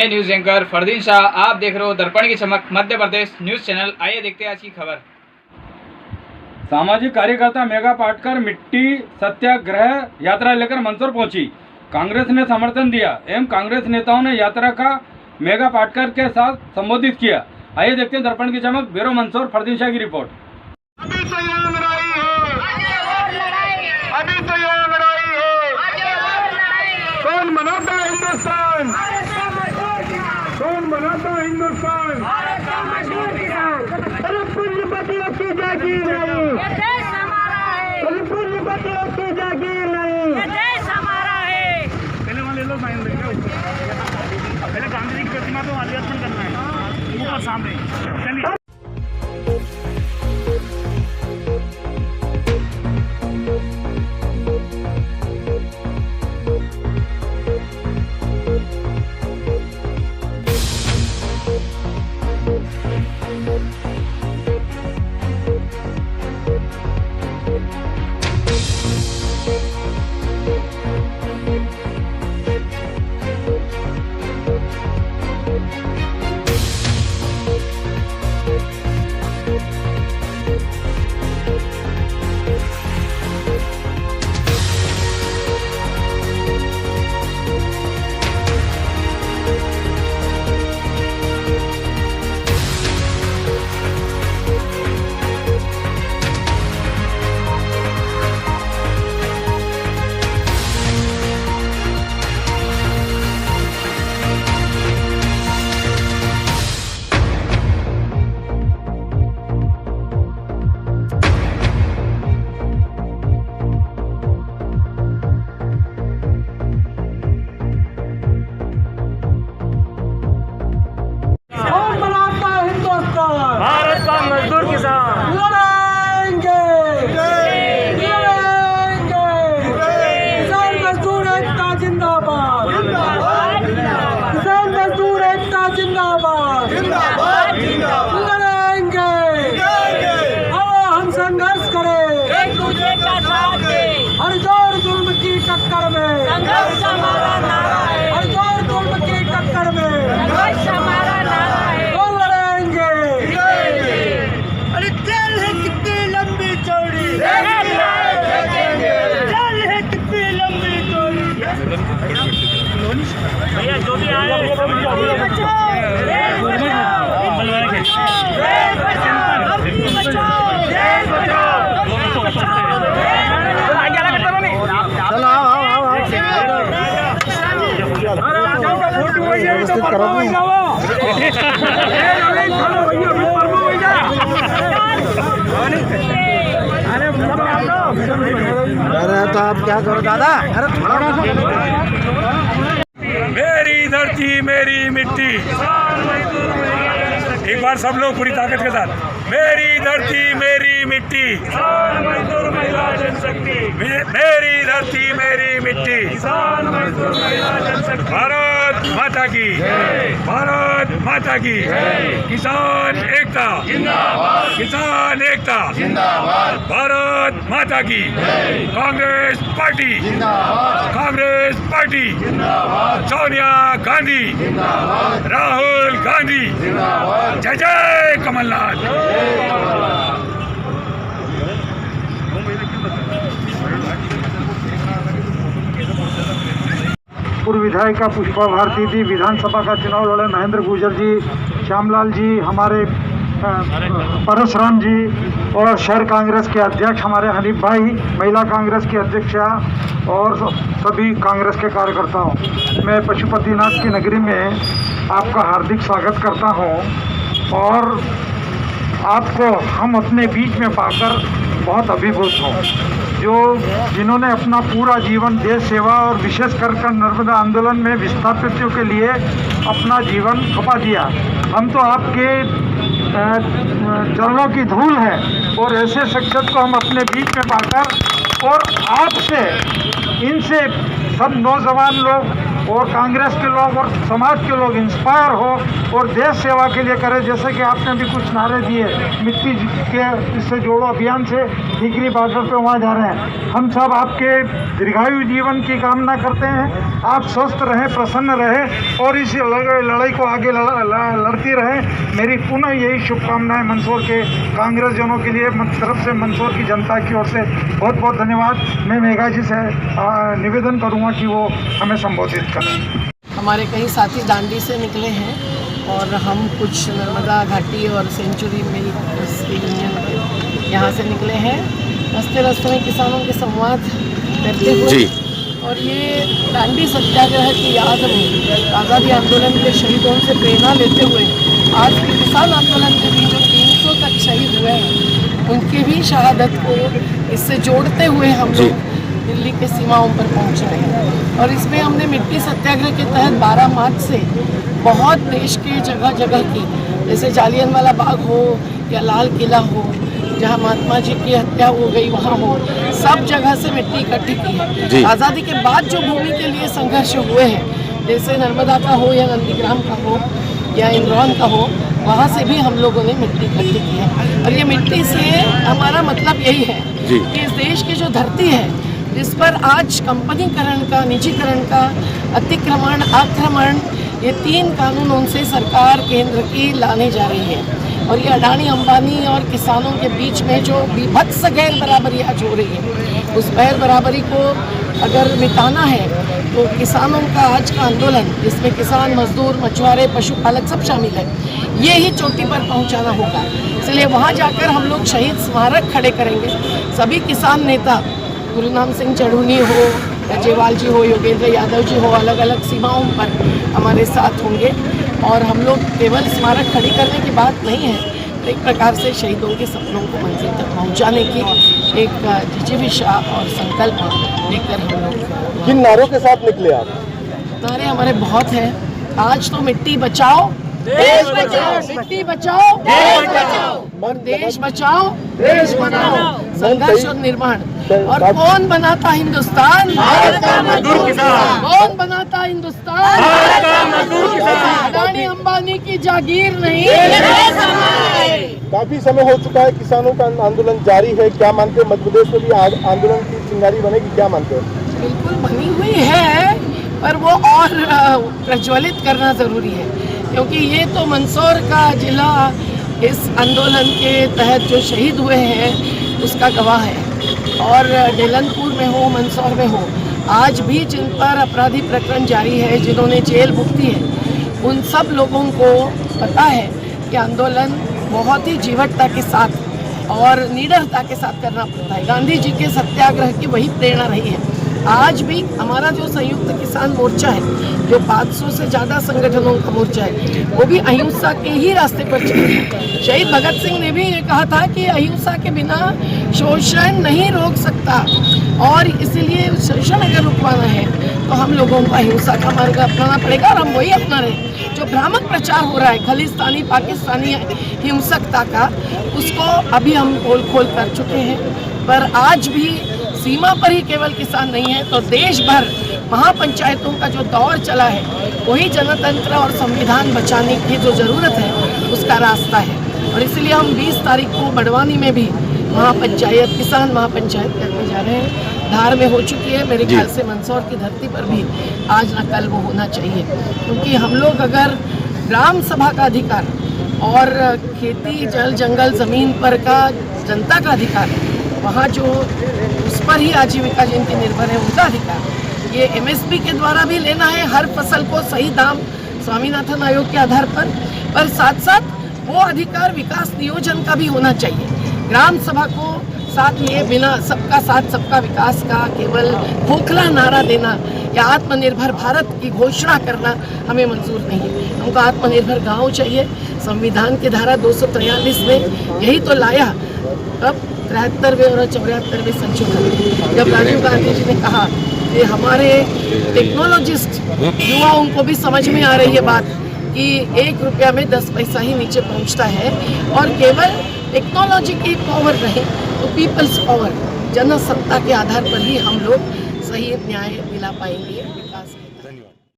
मैं news anchor Fardeen Shah, आप देख रहे हो दर्पण की चमक मध्य प्रदेश न्यूज चैनल। आइए देखते हैं आज की खबर। सामाजिक कार्यकर्ता मेघा पाटकर मिट्टी सत्याग्रह यात्रा लेकर मंदसौर पहुंची। कांग्रेस ने समर्थन दिया एवं कांग्रेस नेताओं ने यात्रा का मेघा पाटकर के साथ संबोधित किया। आइए देखते हैं दर्पण की चमक, ब्यूरो मंदसौर, फरदीन शाह की रिपोर्ट। अभी तो ये लड़ाई है, अभी तो ये लड़ाई है। कौन मनाता है हिंदुस्तान, कौन मनाता है हिंदुस्तान। अरे पूंजीपतियों की जागीर नहीं, अरे पूंजीपतियों की जागीर नहीं। पहले वहाँ ले लो, साइन देंगे। पहले गांधी जी की प्रतिमा तो अर्पण करना है ऊपर सामने। चलिए भारत का मजदूर किसान लड़ाएंगे, लड़ाएंगे। किसान मजदूर एकता जिंदाबाद, किसान मजदूर एकता जिंदाबाद, लड़ाएंगे। आओ हम संघर्ष करें, एक दूसरे का साथ दें। हर जोर जुल्म की टक्कर में, संघर्ष हमारा नारा है, हर जोर जुल्म की टक्कर में संघर्ष हमारा नारा है। तो लड़ाएंगे। अरे जेल है कितनी लंबी चौड़ी, जेल है कितनी लंबी चौड़ी। भैया जो भी आए व्यवस्थित करो। अरे तो आप क्या करो दादा, अरे थोड़ा मेरी धरती मेरी मिट्टी। एक बार सब लोग पूरी ताकत के साथ, मेरी धरती मेरी मिट्टी, मेरी धरती मेरी मिट्टी। भारत माता की, भारत माता की। किसान एकता, किसान एकता, भारत माता की। Congress party, Congress party. सोनिया गांधी, राहुल गांधी, जय जय कमलनाथ। पूर्व विधायिका पुष्पा भारती जी, विधानसभा का चुनाव लड़े महेंद्र गुर्जर जी, श्यामलाल जी, हमारे परशुराम जी, और शहर कांग्रेस के अध्यक्ष हमारे हनीफ भाई, महिला कांग्रेस की अध्यक्षा और सभी कांग्रेस के कार्यकर्ताओं, मैं पशुपतिनाथ की नगरी में आपका हार्दिक स्वागत करता हूं और आपको हम अपने बीच में पाकर बहुत अभिभूत हों। जो जिन्होंने अपना पूरा जीवन देश सेवा और विशेष कर नर्मदा आंदोलन में विस्थापितों के लिए अपना जीवन खपा दिया। हम तो आपके चरणों की धूल है और ऐसे शख्सियत को हम अपने बीच में पाकर और आपसे, इनसे सब नौजवान लोग और कांग्रेस के लोग और समाज के लोग इंस्पायर हो और देश सेवा के लिए करें। जैसे कि आपने भी कुछ नारे दिए मिट्टी के इससे जोड़ो अभियान से ठीकरी बॉर्डर पे वहाँ जा रहे हैं। हम सब आपके दीर्घायु जीवन की कामना करते हैं, आप स्वस्थ रहें, प्रसन्न रहें और इस लड़ाई को आगे लड़ती रहें। मेरी पुनः यही शुभकामनाएं मंदसौर के कांग्रेस जनों के लिए तरफ से मंदसौर की जनता की ओर से बहुत बहुत धन्यवाद। मैं मेघा जी से निवेदन करूंगा कि वो हमें संबोधित करें। हमारे कई साथी दांडी से निकले हैं और हम कुछ नर्मदा घाटी और सेंचुरी में यूनियन के यहाँ से निकले हैं। रास्ते में किसानों के संवाद करते हुए और ये दांडी सत्याग्रह की याद में आज़ादी आंदोलन के शहीदों से प्रेरणा लेते हुए आज के किसान आंदोलन में भी जो 300 तक शहीद हुए हैं उनकी भी शहादत को इससे जोड़ते हुए हम लोग दिल्ली के सीमाओं पर पहुंच रहे हैं। और इसमें हमने मिट्टी सत्याग्रह के तहत 12 मार्च से बहुत देश के जगह जगह की, जैसे जालियनवाला बाग हो या लाल किला हो, जहाँ महात्मा जी की हत्या हो गई वहाँ हो, सब जगह से मिट्टी इकट्ठी की है। आज़ादी के बाद जो भूमि के लिए संघर्ष हुए हैं, जैसे नर्मदा का हो या नंदीग्राम का हो या इंद्रौन का हो, वहाँ से भी हम लोगों ने मिट्टी इकट्ठी की है। और ये मिट्टी से हमारा मतलब यही है कि इस देश की जो धरती है जिस पर आज कंपनीकरण का, निजीकरण का, अतिक्रमण, आक्रमण, ये 3 कानूनों से सरकार केंद्र की लाने जा रही है। और ये अडानी अंबानी और किसानों के बीच में जो विभत्स गैर बराबरी आज हो रही है, उस गैर बराबरी को अगर मिटाना है तो किसानों का आज का आंदोलन, जिसमें किसान, मजदूर, मछुआरे, पशुपालक सब शामिल है, ये ही चोटी पर पहुंचाना होगा। इसलिए वहां जाकर हम लोग शहीद स्मारक खड़े करेंगे। सभी किसान नेता, गुरुनाम सिंह चढ़ूनी हो, राजेवाल जी हो, योगेंद्र यादव जी हो, अलग अलग सीमाओं पर हमारे साथ होंगे। और हम लोग केवल स्मारक खड़ी करने की बात नहीं है, एक प्रकार से शहीदों के सपनों को मंजिल तक पहुंचाने की एक जिजीविषा और संकल्प लेकर हम लोग। किन नारों के साथ निकले आप? नारे हमारे बहुत हैं। आज तो मिट्टी बचाओ, देश बचाओ, मिट्टी बचाओ, देश बचाओ, और देश बचाओ, देश बनाओ, संघर्ष और निर्माण। और कौन बनाता हिंदुस्तान? भारत का मजदूर किसान। कौन बनाता हिंदुस्तान? भारत का मजदूर किसान। अडानी अंबानी की जागीर नहीं। काफी समय हो चुका है, किसानों का आंदोलन जारी है। क्या मानते हैं मध्य प्रदेश में भी आंदोलन की चिंगारी बनेगी? क्या मानते हैं? बिल्कुल बनी हुई है, पर वो और प्रज्वलित करना जरूरी है, क्योंकि ये तो मंदसौर का जिला इस आंदोलन के तहत जो शहीद हुए हैं उसका गवाह है। और ढेलनपुर में हो, मंदसौर में हो, आज भी जिन पर अपराधी प्रकरण जारी है, जिन्होंने जेल भुगती है, उन सब लोगों को पता है कि आंदोलन बहुत ही जीवटता के साथ और निडरता के साथ करना पड़ता है। गांधी जी के सत्याग्रह की वही प्रेरणा रही है। आज भी हमारा जो संयुक्त किसान मोर्चा है, जो 500 से ज़्यादा संगठनों का मोर्चा है, वो भी अहिंसा के ही रास्ते पर चल रहा है। शहीद भगत सिंह ने भी ये कहा था कि अहिंसा के बिना शोषण नहीं रोक सकता, और इसलिए शोषण अगर रुकवाना है तो हम लोगों को अहिंसा का मार्ग अपनाना पड़ेगा। और हम वही अपना रहे। जो भ्रामक प्रचार हो रहा है खालिस्तानी, पाकिस्तानी हिंसकता का, उसको अभी हम खोल कर चुके हैं। पर आज भी सीमा पर ही केवल किसान नहीं है, तो देश भर महापंचायतों का जो दौर चला है, वही जनतंत्र और संविधान बचाने की जो ज़रूरत है उसका रास्ता है। और इसलिए हम 20 तारीख को बड़वानी में भी महापंचायत, किसान महापंचायत करने जा रहे हैं। धार में हो चुकी है, मेरे ख्याल से मंदसौर की धरती पर भी आज न कल वो होना चाहिए। क्योंकि हम लोग अगर ग्राम सभा का अधिकार और खेती, जल, जंगल, ज़मीन पर का जनता का अधिकार, वहाँ जो उस पर ही आजीविका जिनकी निर्भर है उनका अधिकार, ये MSP के द्वारा भी लेना है, हर फसल को सही दाम स्वामीनाथन आयोग के आधार पर साथ साथ वो अधिकार विकास नियोजन का भी होना चाहिए। ग्राम सभा को साथ लिए बिना सबका साथ सबका विकास का केवल खोखला नारा देना या आत्मनिर्भर भारत की घोषणा करना हमें मंजूर नहीं है। हमको आत्मनिर्भर गांव चाहिए। संविधान की धारा 243 ने यही तो लाया। अब 73वें और 74वें संशोधन, जब राजीव गांधी जी ने कहा कि हमारे टेक्नोलॉजिस्ट युवाओं को भी समझ में आ रही है बात कि 1 रुपया में 10 पैसा ही नीचे पहुंचता है, और केवल टेक्नोलॉजी की पावर रहे तो पीपल्स पावर, जनसत्ता के आधार पर ही हम लोग सही न्याय दिला पाएंगे।